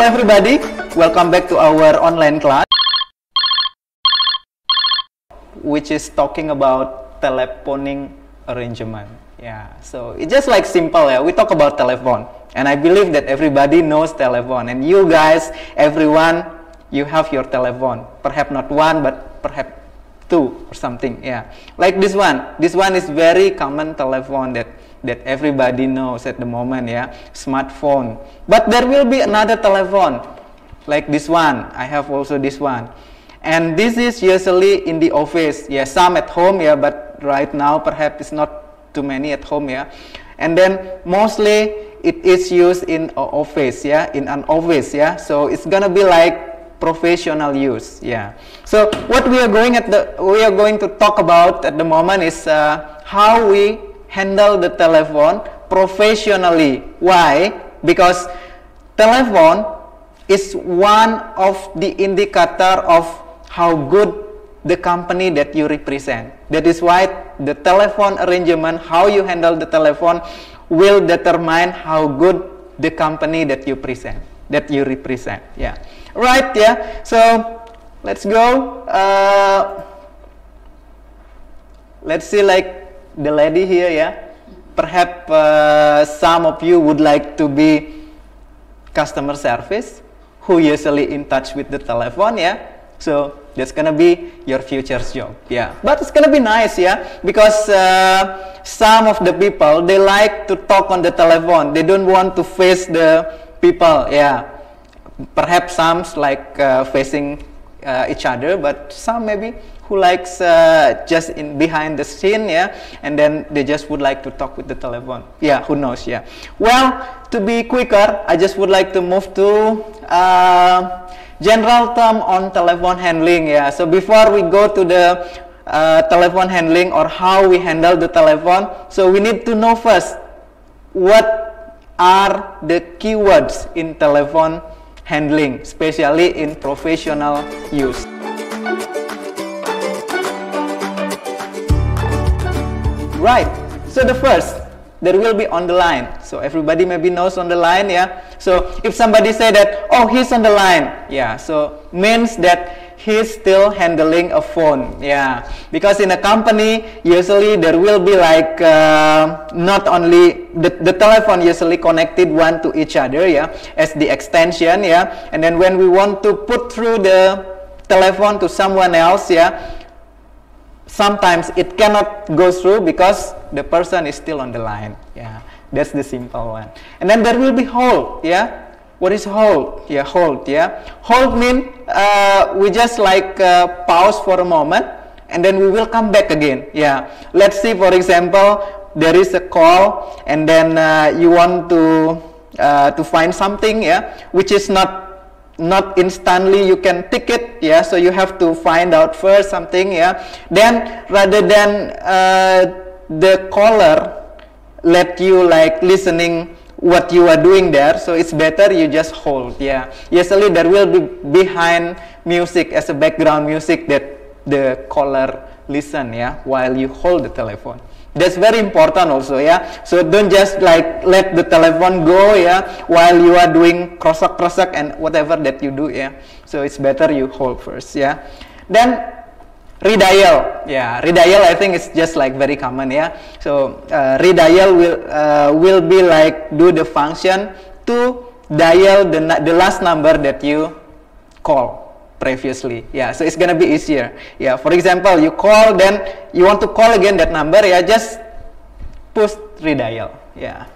Hello everybody, welcome back to our online class, which is talking about telephoning arrangement. Yeah, so it's just like simple. Yeah, we talk about telephone, and I believe that everybody knows telephone, and you guys, everyone, you have your telephone. Perhaps not one, but perhaps two or something. Yeah, like this one. This one is very common telephone that everybody knows at the moment. Yeah, smartphone. But there will be another telephone, like this one. I have also this one. And this is usually in the office. Yeah, some at home. Yeah, but right now perhaps it's not too many at home. Yeah, and then mostly it is used in an office. Yeah, in an office. Yeah, so it's gonna be like professional use. Yeah. So what we are going to talk about at the moment is how we handle the telephone professionally. Why? Because telephone is one of the indicator of how good the company that you represent. That is why the telephone arrangement, how you handle the telephone, will determine how good the company that you represent. Yeah. Right. Yeah. So let's go. Let's see, like the lady here. Yeah. Perhaps some of you would like to be customer service, who usually in touch with the telephone. Yeah. So that's gonna be your future job. Yeah. But it's gonna be nice. Yeah. Because some of the people, they like to talk on the telephone. They don't want to face the people. Yeah. Perhaps some like facing each other, but some maybe who likes just in behind the scene. Yeah, and then they just would like to talk with the telephone. Yeah, who knows? Yeah. Well, to be quicker, I just would like to move to general term on telephone handling. Yeah. So before we go to the telephone handling or how we handle the telephone, so we need to know first what are the keywords in telephone handling, especially in professional use. Right. So the first, there will be on the line. So everybody maybe knows on the line. Yeah. So if somebody say that, oh, he's on the line. Yeah. So means that he's still handling a phone. Yeah, because in a company usually there will be like not only the telephone usually connected one to each other. Yeah, as the extension. Yeah, and then when we want to put through the telephone to someone else, yeah, sometimes it cannot go through because the person is still on the line. Yeah, that's the simple one. And then there will be hold. Yeah. What is hold? Yeah, hold. Yeah, hold mean we just like pause for a moment and then we will come back again. Yeah, let's see, for example, there is a call and then you want to find something, yeah, which is not instantly you can tick it. Yeah, so you have to find out first something. Yeah, then rather than the caller let you like listening what you are doing there, so it's better you just hold. Yeah, usually there will be behind music as a background music that the caller listen. Yeah, while you hold the telephone. That's very important also. Yeah, so don't just like let the telephone go. Yeah, while you are doing krosak and whatever that you do. Yeah, so it's better you hold first. Yeah, then redial. Yeah, redial I think it's just like very common. Yeah, so redial will be like do the function to dial the last number that you call previously. Yeah, so it's gonna be easier. Yeah, for example, you call, then you want to call again that number. Yeah, just push redial. Yeah.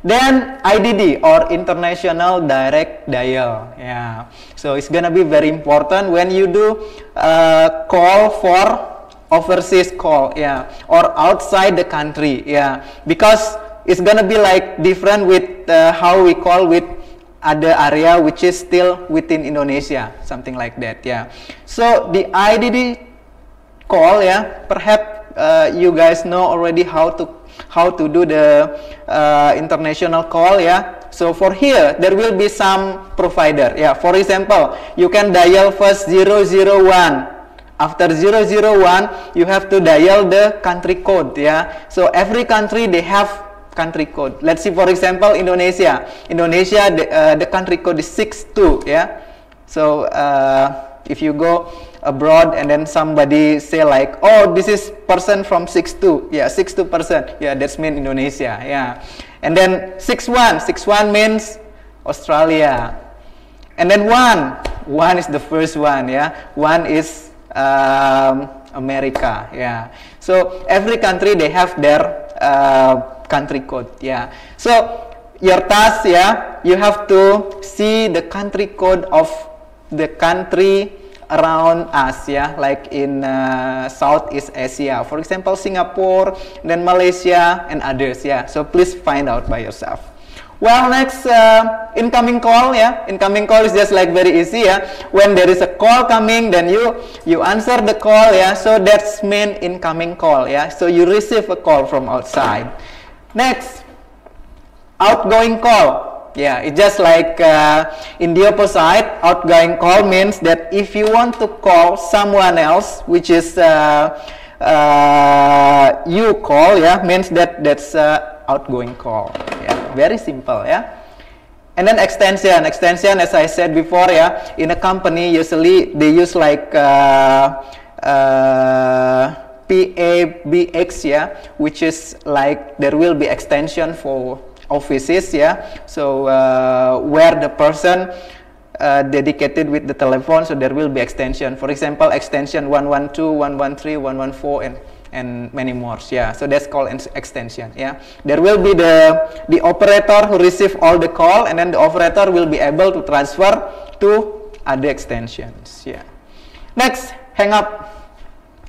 Then IDD or International Direct Dial. Yeah, so it's gonna be very important when you do call for overseas call. Yeah, or outside the country. Yeah, because it's gonna be like different with how we call with other area which is still within Indonesia, something like that. Yeah, so the IDD call. Yeah, perhaps you guys know already how to do the international call. Yeah, so for here there will be some provider. Yeah, for example, you can dial first 001. After 001 you have to dial the country code. Yeah, so every country they have country code. Let's see, for example, Indonesia. Indonesia, the country code is 62, yeah. So if you go abroad and then somebody say like, oh, this is person from 62, yeah, 62%, yeah, that's mean Indonesia, yeah. And then 61 means Australia. And then one is the first one, yeah. One is America, yeah. So every country they have their country code, yeah. So your task, yeah, you have to see the country code of the country around us, yeah, like in Southeast Asia, for example, Singapore, then Malaysia, and others, yeah. So please find out by yourself. Well, next, incoming call, yeah. Incoming call is just like very easy, yeah. When there is a call coming, then you answer the call, yeah. So that's mean incoming call, yeah. So you receive a call from outside. Next, outgoing call, yeah. It's just like in the opposite, outgoing call means that if you want to call someone else, which is you call, yeah, means that's outgoing call, yeah. Very simple, yeah. And then extension, as I said before, yeah, in a company usually they use like PABX, yeah, which is like there will be extension for offices, yeah. So where the person dedicated with the telephone, so there will be extension. For example, extension 112, 113, 114, and many more, yeah. So that's called an extension, yeah. There will be the operator who receive all the call, and then the operator will be able to transfer to other extensions, yeah. Next, hang up.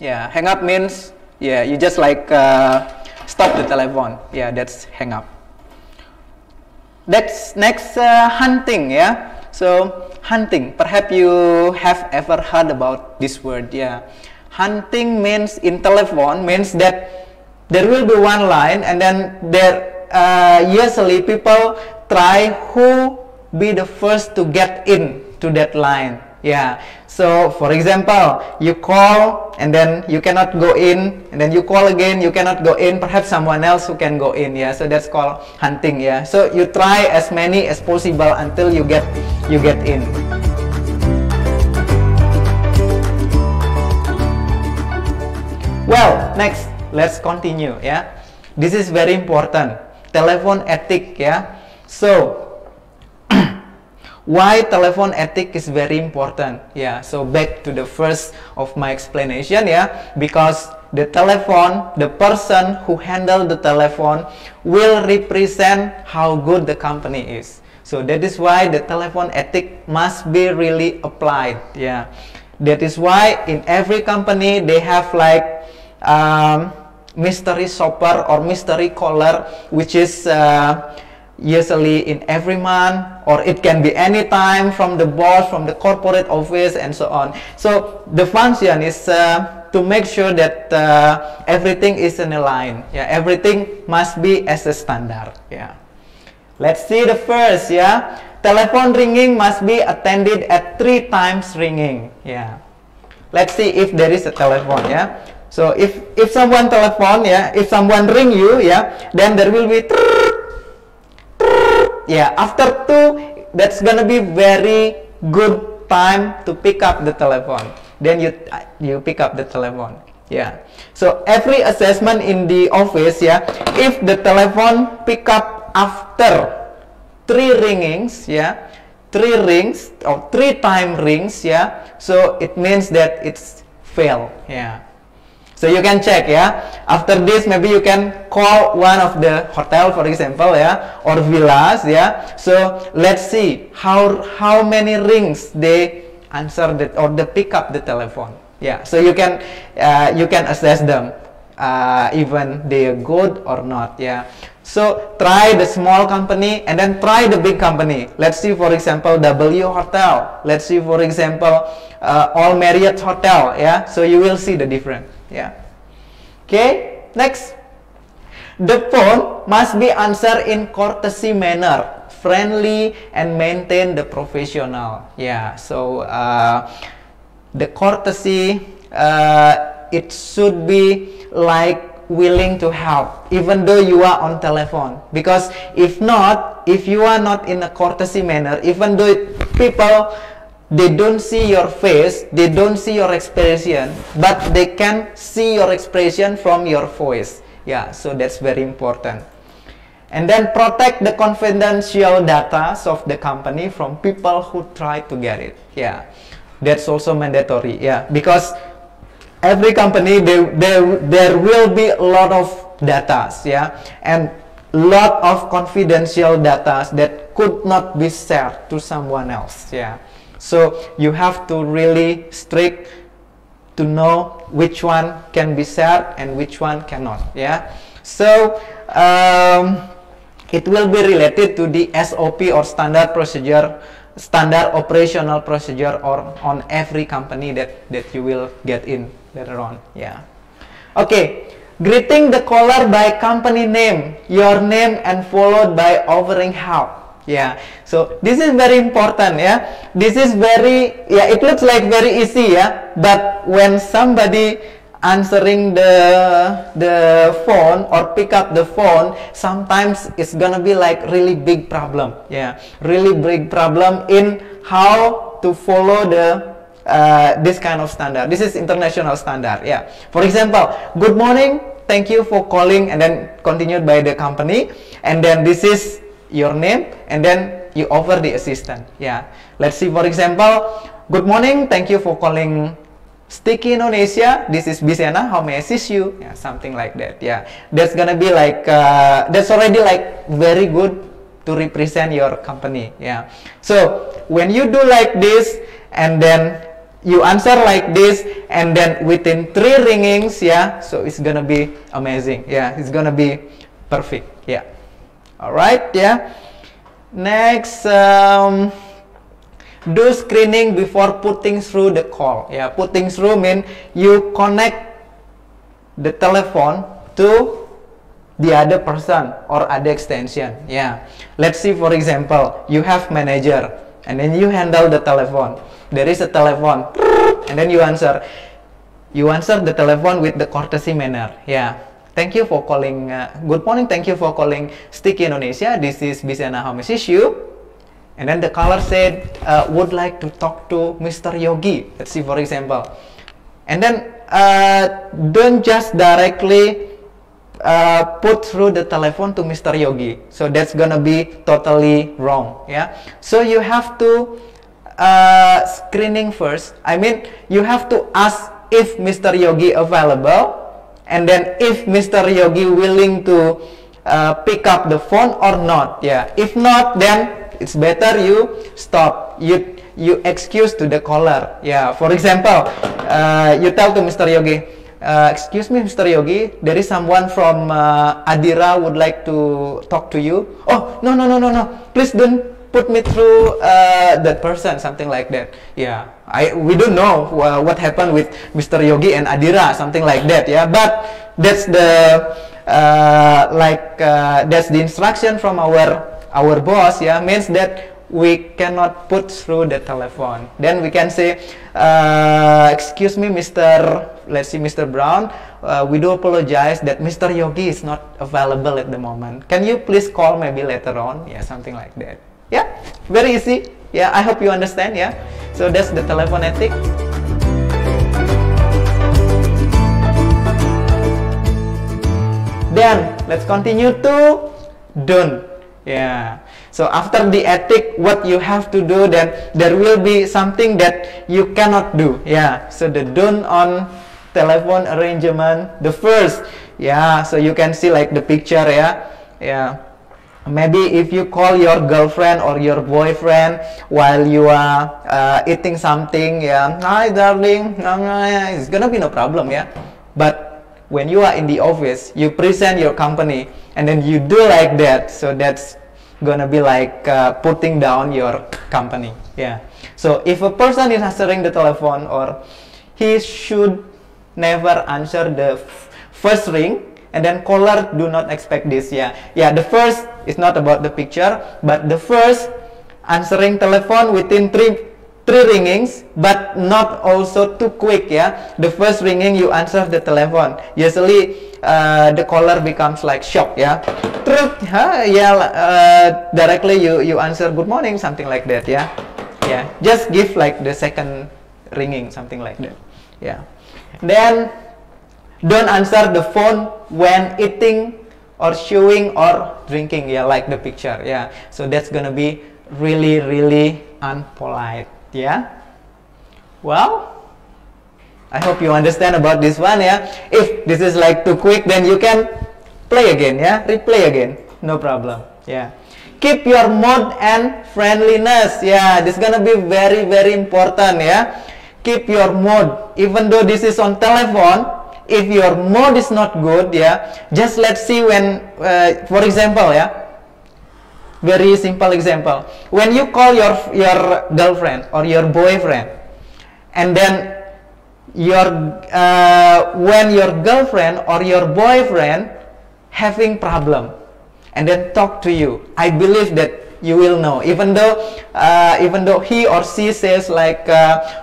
Yeah, hang up means, yeah, you just like stop the telephone, yeah, that's hang up. That's next, hunting, yeah. So hunting, perhaps you have ever heard about this word, yeah. Hunting means in telephone means that there will be one line, and then there usually people try who be the first to get in to that line, yeah. So for example, you call and then you cannot go in, and then you call again, you cannot go in, perhaps someone else who can go in, yeah. So that's called hunting, yeah. So you try as many as possible until you get in. Well, next, let's continue, yeah. This is very important, telephone ethic, yeah. So why telephone ethic is very important, yeah. So back to the first of my explanation, yeah, because the telephone, the person who handle the telephone will represent how good the company is. So that is why the telephone ethic must be really applied, yeah. That is why in every company they have like mystery shopper or mystery caller, which is usually in every month, or it can be any time from the boss, from the corporate office, and so on. So the function is to make sure that everything is in a line, yeah. Everything must be as a standard, yeah. Let's see the first, yeah. Telephone ringing must be attended at 3 times ringing, yeah. Let's see if there is a telephone, yeah. So if someone telephone, yeah, if someone ring you, yeah, then there will be yeah. After 2, that's gonna be very good time to pick up the telephone. Then you pick up the telephone, yeah. So every assessment in the office, yeah, if the telephone pick up after 3 ringings, yeah, 3 rings or 3 time rings, yeah, so it means that it's fail, yeah. So you can check, yeah. After this, maybe you can call one of the hotel, for example, yeah, or villas, yeah. So let's see how many rings they answer or they pick up the telephone, yeah. So you can assess them, even they are good or not, yeah. So try the small company and then try the big company. Let's see, for example, W Hotel. Let's see, for example, All Marriott Hotel, yeah. So you will see the difference, yeah. Okay, next, the phone must be answered in courtesy manner, friendly, and maintain the professional, yeah. So the courtesy, it should be like willing to help even though you are on telephone, because if you are not in a courtesy manner, even though people, they don't see your face, they don't see your expression, but they can see your expression from your voice. Yeah, so that's very important. And then protect the confidential data of the company from people who try to get it. Yeah, that's also mandatory. Yeah, because every company, there will be a lot of data. Yeah, and lot of confidential data that could not be shared to someone else. Yeah, so you have to really strict to know which one can be shared and which one cannot. Yeah, so it will be related to the SOP or standard procedure, standard operational procedure, or on every company that you will get in later on. Yeah. Okay. Greeting the caller by company name, your name, and followed by offering help. Yeah. So this is very important. Yeah. This is very, yeah, it looks like very easy. Yeah. But when somebody answering the phone or pick up the phone, sometimes it's gonna be like really big problem. Yeah, really big problem in how to follow the this kind of standard. This is international standard. Yeah, for example, good morning, thank you for calling, and then continued by the company, and then this is your name, and then you offer the assistant. Yeah, let's see, for example, good morning, thank you for calling Sticky Indonesia, this is Bisena, how may I assist you? Yeah, something like that. Yeah, that's gonna be like that's already like very good to represent your company. Yeah, so when you do like this, and then you answer like this, and then within 3 ringings, yeah, so it's gonna be amazing. Yeah, it's gonna be perfect. Yeah, all right. Yeah, next, do screening before putting through the call. Yeah, putting through mean you connect the telephone to the other person or other extension. Yeah, let's see, for example, you have manager, and then you handle the telephone. There is a telephone, and then you answer. You answer the telephone with the courtesy manner. Yeah, thank you for calling. Good morning, thank you for calling Sticky Indonesia. This is Bisena, how may I assist you? And then the caller said, would like to talk to Mr. Yogi. Let's see, for example. And then don't just directly put through the telephone to Mr. Yogi. So that's gonna be totally wrong. Yeah. So you have to screening first. I mean, you have to ask if Mr. Yogi available, and then if Mr. Yogi willing to pick up the phone or not. Yeah. If not, then it's better you stop. You excuse to the caller. Yeah. For example, you tell to Mr. Yogi, excuse me, Mr. Yogi, there is someone from Adira would like to talk to you. Oh, no. Please don't put me through that person. Something like that. Yeah. We don't know what happened with Mr. Yogi and Adira. Something like that. Yeah. But that's the that's the instruction from our boss. Yeah, means that we cannot put through the telephone. Then we can say, excuse me, let's see, Mr. Brown, we do apologize that Mr. Yogi is not available at the moment. Can you please call maybe later on? Yeah, something like that. Yeah, very easy. Yeah, I hope you understand. Yeah, so that's the telephone ethic. Then let's continue to don't. Yeah. So after the ethic, what you have to do, then there will be something that you cannot do. Yeah. So the don't on telephone arrangement, the first. Yeah. So you can see like the picture. Yeah. Yeah. Maybe if you call your girlfriend or your boyfriend while you are eating something. Yeah. Hi, darling. It's gonna be no problem. Yeah. But when you are in the office, you present your company, and then you do like that, so that's gonna be like putting down your company. Yeah. So if a person is answering the telephone, or he should never answer the first ring, and then caller do not expect this. Yeah. Yeah. The first is not about the picture, but the first answering telephone within 3 ringings, but not also too quick. Yeah, the first ringing you answer the telephone. Usually the caller becomes like shocked. Yeah, directly you answer good morning, something like that. Yeah, yeah, just give like the second ringing, something like that. Yeah, then don't answer the phone when eating or chewing or drinking. Yeah, like the picture. Yeah, so that's gonna be really unpolite. Yeah, well, I hope you understand about this one. Yeah, if this is like too quick, then you can play again. Yeah, replay again, no problem. Yeah, keep your mood and friendliness. Yeah, this is gonna be very important. Yeah, keep your mood, even though this is on telephone. If your mood is not good, yeah, just let's see when, for example, yeah, very simple example. When you call your girlfriend or your boyfriend, and then when your girlfriend or your boyfriend having problem, and then talk to you, I believe that you will know, even though he or she says like,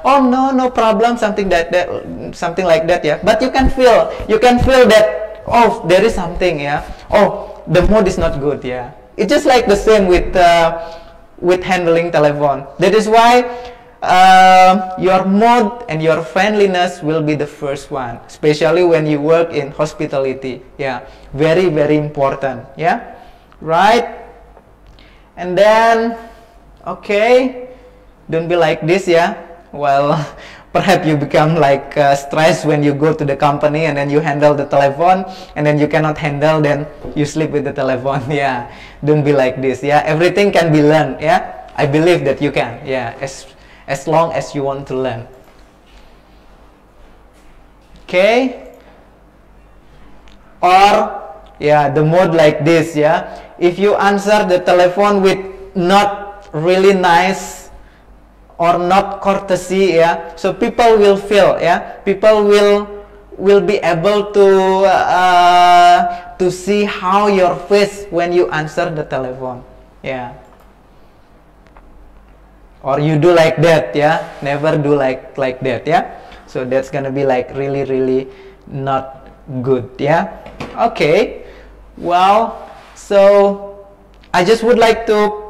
oh no problem, something like that. Yeah, but you can feel that, oh, there is something. Yeah, oh, the mood is not good. Yeah. It's just like the same with handling telephone. That is why your mood and your friendliness will be the first one, especially when you work in hospitality. Yeah, very important. Yeah, right. And then, okay, don't be like this. Yeah, well, perhaps you become like stressed when you go to the company and then you handle the telephone, and then you cannot handle, then you sleep with the telephone. Yeah, don't be like this. Yeah, everything can be learned. Yeah, I believe that you can. Yeah, as long as you want to learn. Okay, or yeah, the mode like this. Yeah, if you answer the telephone with not really nice or not courtesy, yeah, so people will feel, yeah, people will be able to see how your face when you answer the telephone. Yeah, or you do like that. Yeah, never do like that. Yeah, so that's gonna be like really not good. Yeah, okay, well, so I just would like to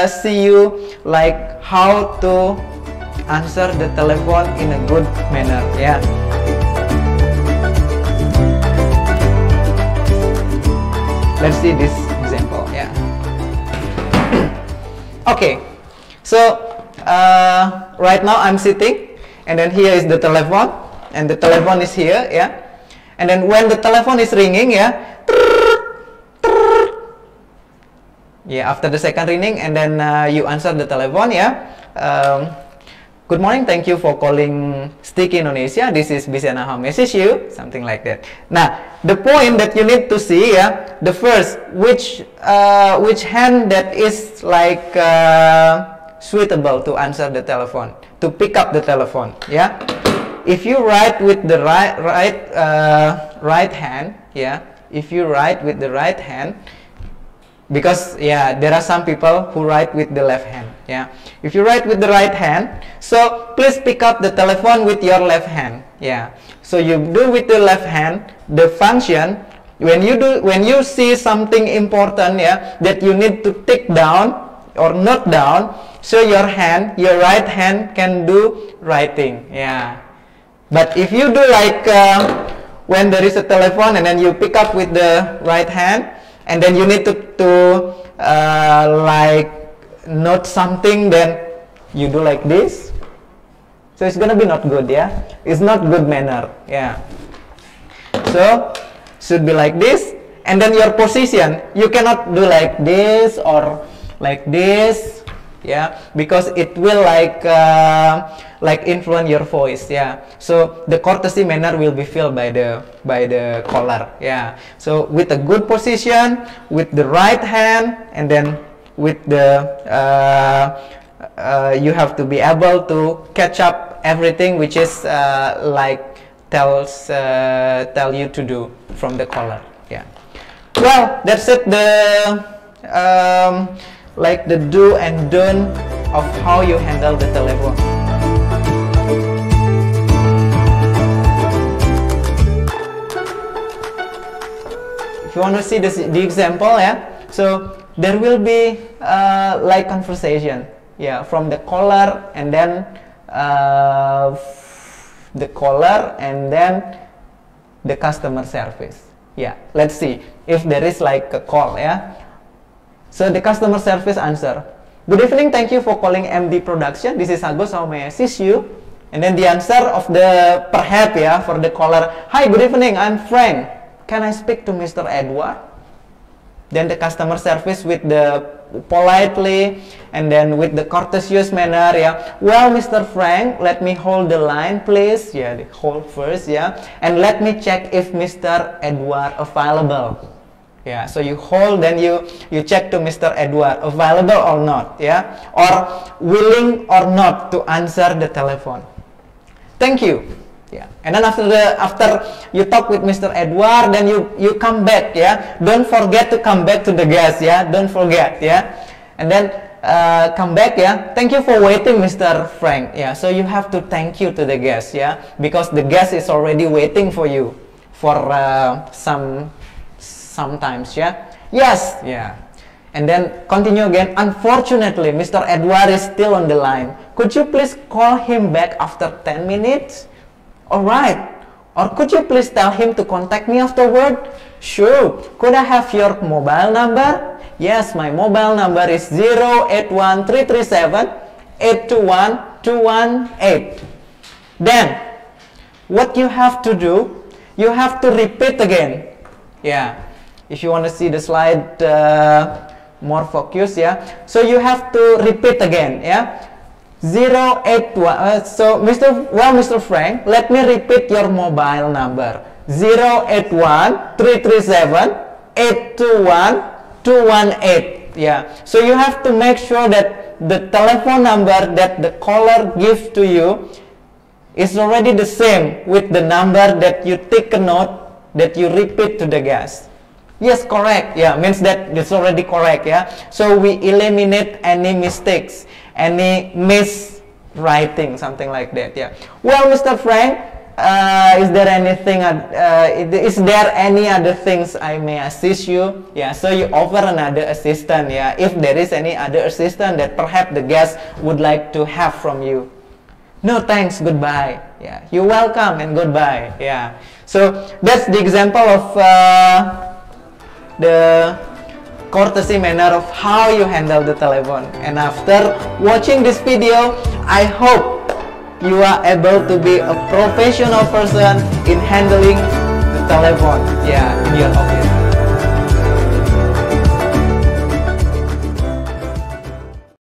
see you like how to answer the telephone in a good manner. Yeah, let's see this example. Yeah. Okay, so right now I'm sitting, and then here is the telephone, and the telephone is here. Yeah, and then when the telephone is ringing, yeah, yeah, after the second ringing, and then you answer the telephone. Yeah, good morning, thank you for calling Sticky Indonesia, this is Bisena, how may I assist you, something like that. Now the point that you need to see, yeah, the first, which hand that is like suitable to answer the telephone, to pick up the telephone. Yeah, if you write with the right hand, yeah, if you write with the right hand, because yeah, there are some people who write with the left hand. Yeah, if you write with the right hand, so please pick up the telephone with your left hand. Yeah, so you do with the left hand the function when you see something important, yeah, that you need to take down or note down, so your right hand can do writing. Yeah, but if you do like when there is a telephone and then you pick up with the right hand, and then you need to like note something, then you do like this, so it's gonna be not good. Yeah, it's not good manner. Yeah, so should be like this, and then your position, you cannot do like this or like this. Yeah, because it will like influence your voice. Yeah, so the courtesy manner will be felt by the caller. Yeah, so with a good position, with the right hand, and then with the you have to be able to catch up everything which is like tell you to do from the caller. Yeah, well, that's it, the like the do and don't of how you handle the telephone. If you want to see the example, yeah, so there will be like conversation, yeah, from the caller and then the customer service. Yeah, let's see if there is like a call, yeah. So the customer service answer, "Good evening, thank you for calling MD Production. This is Agus, how may I assist you?" And then the answer of the perhaps, yeah, for the caller, "Hi, good evening, I'm Frank. Can I speak to Mr. Edward?" Then the customer service with the politely and then with the courteous manner, yeah, "Well, Mr. Frank, let me hold the line, please." Yeah, the hold first, yeah, "and let me check if Mr. Edward available." Yeah, so you hold, then you check to Mr. Edward available or not, yeah, or willing or not to answer the telephone. Thank you. Yeah, and then after you talk with Mr. Edward, then you come back, yeah. Don't forget to come back to the guest, yeah. Don't forget, yeah. And then come back, yeah. "Thank you for waiting, Mr. Frank." Yeah, so you have to thank you to the guest, yeah, because the guest is already waiting for you for sometimes, yeah. "Yes," yeah. And then continue again. "Unfortunately, Mr. Edward is still on the line. Could you please call him back after 10 minutes? "Alright. Or could you please tell him to contact me afterward?" "Sure. Could I have your mobile number?" "Yes, my mobile number is 081-337-821-218. Then, what you have to do, you have to repeat again. Yeah, if you want to see the slide more focused, yeah. So you have to repeat again, yeah. 081, so Mr. Frank, let me repeat your mobile number. 081-337-821-218. Yeah, so you have to make sure that the telephone number that the caller gives to you is already the same with the number that you take a note that you repeat to the guest. Yes, correct. Yeah, means that it's already correct, yeah. So we eliminate any mistakes, any miswriting, something like that, yeah. "Well, Mr. Frank, is there anything, is there any other things I may assist you?" Yeah, so you offer another assistant, yeah, if there is any other assistant that perhaps the guest would like to have from you. "No, thanks, goodbye." Yeah, "You're welcome and goodbye." Yeah, so that's the example of the courtesy manner of how you handle the telephone. And after watching this video, I hope you are able to be a professional person in handling the telephone, yeah, in your office.